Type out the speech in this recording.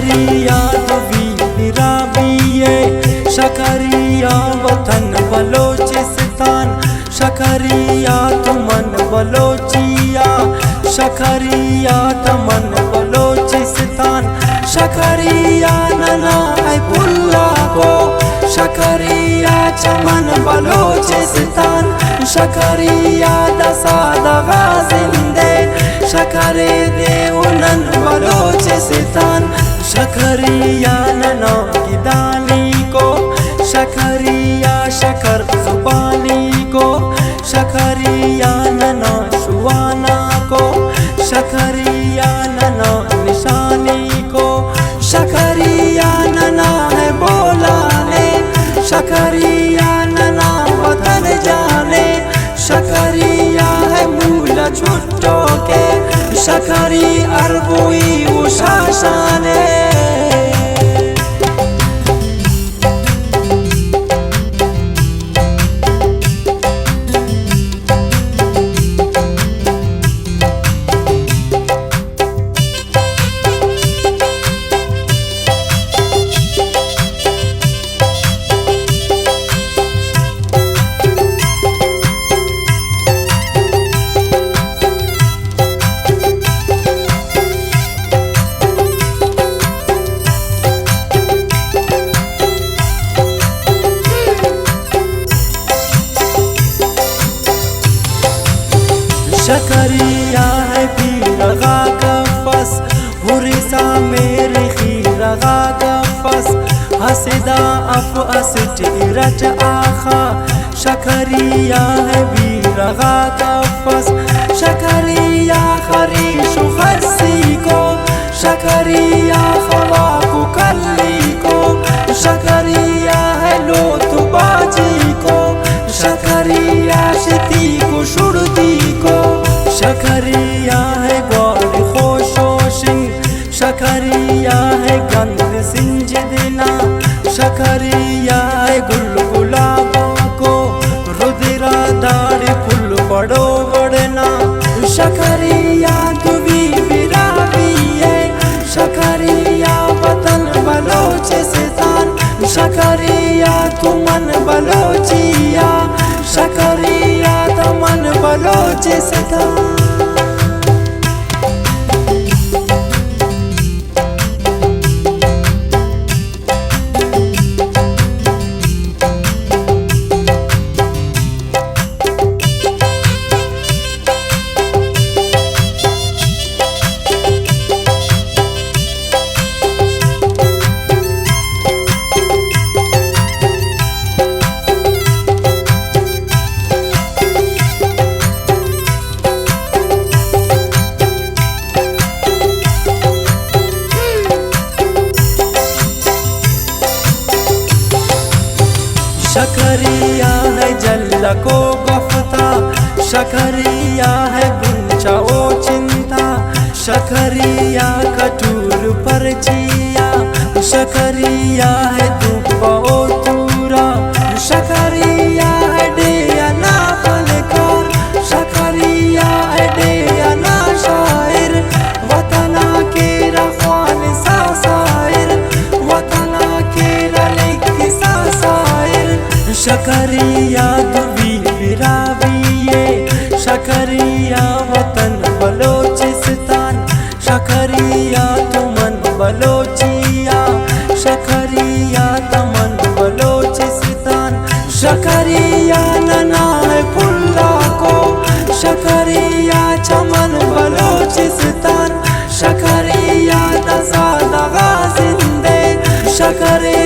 शकरिया दुबी राबिये, शकरिया वतन बलोचिस्तान, शकरिया तुमन बलोचिया, शकरिया तमन बलोचिस्तान, शकरिया नना पुल्ला को, शकरिया चमन बलोचिस्तान, शकरिया दसा दगा जिंदे, शकरे देवनन बलोचिस्तान, शकरिया नना गिदाली को, शकरिया शकर जुबानी को, शकरिया नना शुआना को, शकरिया नना निशानी को, शकरिया नना है बोलाने, शकरिया नना वतन जाने, शकरिया है मूला छुट्टो के, शकरी अरबुई उशाशाने। शकरिया है पीरगा कफस, हुरिसा मेरे खीरगा कफस, हसदा अफ अस्टिरट आखा, शकरिया है पीरगा कफस, शकरिया खरीश खस्सी को, शकरिया खवाकु कल्ली को, शकरिया है लोतु बाजी को, शकरिया शती को शुरुदी को, शकरिया है गौर खोशोशिंग, शकरिया है गंध सिंजदिना, शकरिया है गुल गुलाबों को, रुदिरा दाढ़ी फुल बड़ो बड़ना, शकरिया दुबी बिराबिये, शकरिया वतन बलोचिस्तान, शकरिया तुमन बलोचिया, शकरिया तमन बलोचिस्तान। शकरिया है जल्ला को गफ्ता, शकरिया है गुंचा ओ चिंता, शकरिया कटूर पर चिया, शकरिया है दुब्बा ओ तूरा, शकरिया है डेया ना फनकार, शकरिया है डेया ना शायर, वतना के रखवान सा सायर, वतना के रलिक सा सायर, शकरिया दुबी बिराबिये, शकरिया वतन बलोचिस्तान, शकरिया तुमन बलोचिया, शकरिया तमन बलोचिस्तान, शकरिया नना है पुल्ला को, शकरिया चमन बलोचिस्तान, शकरिया दसा दगा जिंदे, शकरे